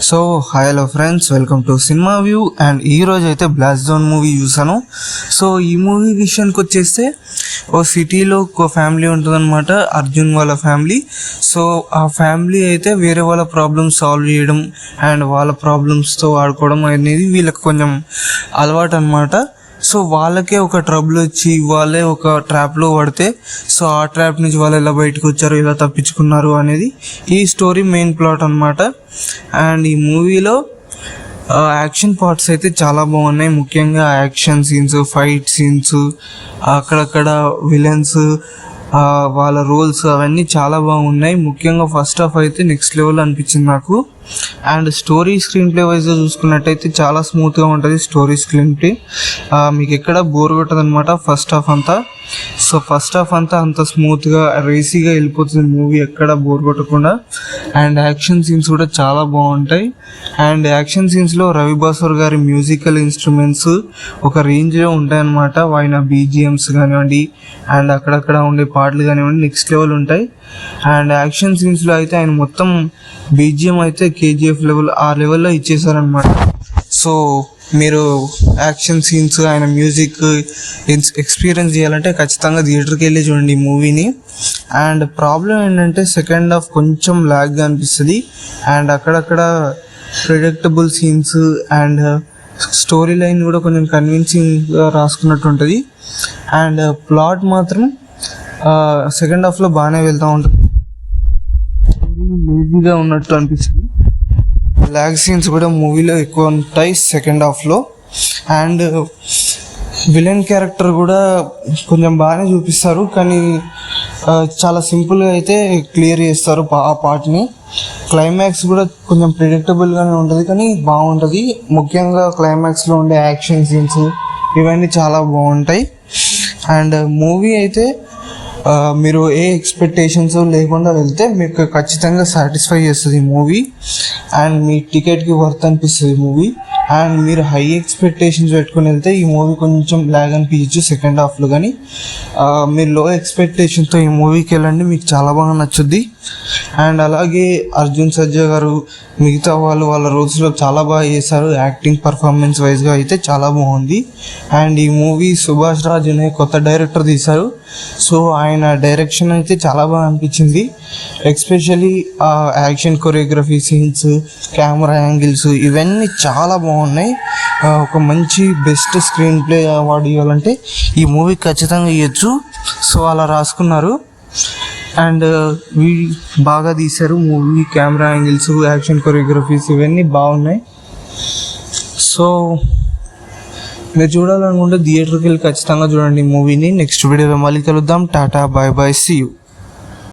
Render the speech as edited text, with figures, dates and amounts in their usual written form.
So hi hello friends, welcome to cinema view. And ఈ రోజు అయితే బ్లాస్ట్ జోన్ మూవీ చూసాను. సో ఈ మూవీ విషయానికి వచ్చేస్తే ఓ సిటీలో ఒక ఫ్యామిలీ ఉంటుందన్నమాట, అర్జున్ వాళ్ళ ఫ్యామిలీ. సో ఆ ఫ్యామిలీ అయితే వేరే వాళ్ళ ప్రాబ్లమ్స్ సాల్వ్ చేయడం అండ్ వాళ్ళ ప్రాబ్లమ్స్తో ఆడుకోవడం అనేది వీళ్ళకి కొంచెం అలవాటు అనమాట. సో వాళ్ళకే ఒక ట్రబుల్ వచ్చి వాళ్ళే ఒక ట్రాప్లో పడితే, సో ఆ ట్రాప్ నుంచి వాళ్ళు ఎలా బయటకు వచ్చారు, ఎలా తప్పించుకున్నారు అనేది ఈ స్టోరీ మెయిన్ ప్లాట్ అనమాట. అండ్ ఈ మూవీలో యాక్షన్ పార్ట్స్ అయితే చాలా బాగున్నాయి. ముఖ్యంగా యాక్షన్ సీన్స్, ఫైట్ సీన్స్, అక్కడక్కడ విలన్స్ వాళ్ళ రోల్స్ అవన్నీ చాలా బాగున్నాయి. ముఖ్యంగా ఫస్ట్ హాఫ్ అయితే నెక్స్ట్ లెవెల్ అనిపించింది నాకు. అండ్ స్టోరీ స్క్రీన్ ప్లే వైజ్గా చూసుకున్నట్టయితే చాలా స్మూత్గా ఉంటుంది స్టోరీ స్క్రీన్ ప్లే. మీకు ఎక్కడ బోర్ కొట్టదు అనమాట ఫస్ట్ హాఫ్ అంతా. సో ఫస్ట్ హాఫ్ అంతా అంత స్మూత్గా రేసీగా వెళ్ళిపోతుంది మూవీ, ఎక్కడ బోర్ కొట్టకుండా. అండ్ యాక్షన్ సీన్స్ కూడా చాలా బాగుంటాయి. అండ్ యాక్షన్ సీన్స్లో రవి బాసర్ గారి మ్యూజికల్ ఇన్స్ట్రుమెంట్స్ ఒక రేంజ్లో ఉంటాయన్నమాట. ఆయన బీజిఎమ్స్ కానివ్వండి అండ్ అక్కడక్కడ ఉండే పాటలు కానివ్వండి నెక్స్ట్ లెవెల్ ఉంటాయి. అండ్ యాక్షన్ సీన్స్లో అయితే ఆయన మొత్తం బీజిఎం అయితే కేజీఎఫ్ లెవెల్ ఆ లెవెల్లో ఇచ్చేసారనమాట. సో మీరు యాక్షన్ సీన్స్ ఆయన మ్యూజిక్ ఎక్స్పీరియన్స్ చేయాలంటే ఖచ్చితంగా థియేటర్కి వెళ్ళి చూడండి ఈ మూవీని. అండ్ ప్రాబ్లం ఏంటంటే సెకండ్ హాఫ్ కొంచెం లాగ్గా అనిపిస్తుంది. అండ్ అక్కడక్కడ predictable scenes and story line కూడా కొంచెం కన్విన్సింగ్గా రాసుకున్నట్టు ఉంటుంది. అండ్ ప్లాట్ మాత్రం సెకండ్ హాఫ్లో బాగానే వెళ్తూ ఉంటుంది. స్టోరీ లేజీగా ఉన్నట్టు అనిపిస్తుంది. లాగ్ సీన్స్ కూడా మూవీలో ఎక్కువ ఉంటాయి సెకండ్ హాఫ్లో. అండ్ విలన్ క్యారెక్టర్ కూడా కొంచెం బాగానే చూపిస్తారు, కానీ చాలా సింపుల్గా అయితే క్లియర్ చేస్తారు ఆ పార్ట్ని. క్లైమాక్స్ కూడా కొంచెం ప్రిడిక్టబుల్గానే ఉంటుంది కానీ బాగుంటుంది. ముఖ్యంగా క్లైమాక్స్లో ఉండే యాక్షన్ సీన్స్ ఇవన్నీ చాలా బాగుంటాయి. అండ్ మూవీ అయితే మీరు ఏ ఎక్స్పెక్టేషన్స్ లేకుండా వెళ్తే మీకు ఖచ్చితంగా సాటిస్ఫై చేస్తుంది మూవీ. అండ్ మీ టికెట్కి వర్త్ అనిపిస్తుంది మూవీ. అండ్ మీరు హై ఎక్స్పెక్టేషన్స్ పెట్టుకుని వెళ్తే ఈ మూవీ కొంచెం లాగ్ అనిపించచ్చు సెకండ్ హాఫ్లో, కానీ మీరు లో ఎక్స్పెక్టేషన్తో ఈ మూవీకి వెళ్ళండి, మీకు చాలా బాగా నచ్చుద్ది. అండ్ అలాగే అర్జున్ సర్జా గారు మిగతా వాళ్ళ రోల్స్లో చాలా బాగా చేశారు. యాక్టింగ్ పర్ఫార్మెన్స్ వైజ్గా అయితే చాలా బాగుంది. అండ్ ఈ మూవీ సుభాష్ రాజ్ అనే కొత్త డైరెక్టర్ తీశారు. సో ఆయన డైరెక్షన్ అయితే చాలా బాగా అనిపించింది. Especially action choreography scenes, camera angles ఇవన్నీ చాలా బాగున్నాయి. ఒక మంచి బెస్ట్ స్క్రీన్ ప్లే అవార్డు ఇవ్వాలంటే ఈ మూవీ ఖచ్చితంగా ఇవ్వచ్చు. సో అలా రాసుకున్నారు. అండ్ బాగా తీశారు movie, camera angles, action choreographies ఇవన్నీ బాగున్నాయి. సో మీరు చూడాలనుకుంటే థియేటర్కి వెళ్ళి ఖచ్చితంగా చూడండి మూవీని. నెక్స్ట్ వీడియోలో మళ్ళీ కలుద్దాం. Tata, bye bye, see you.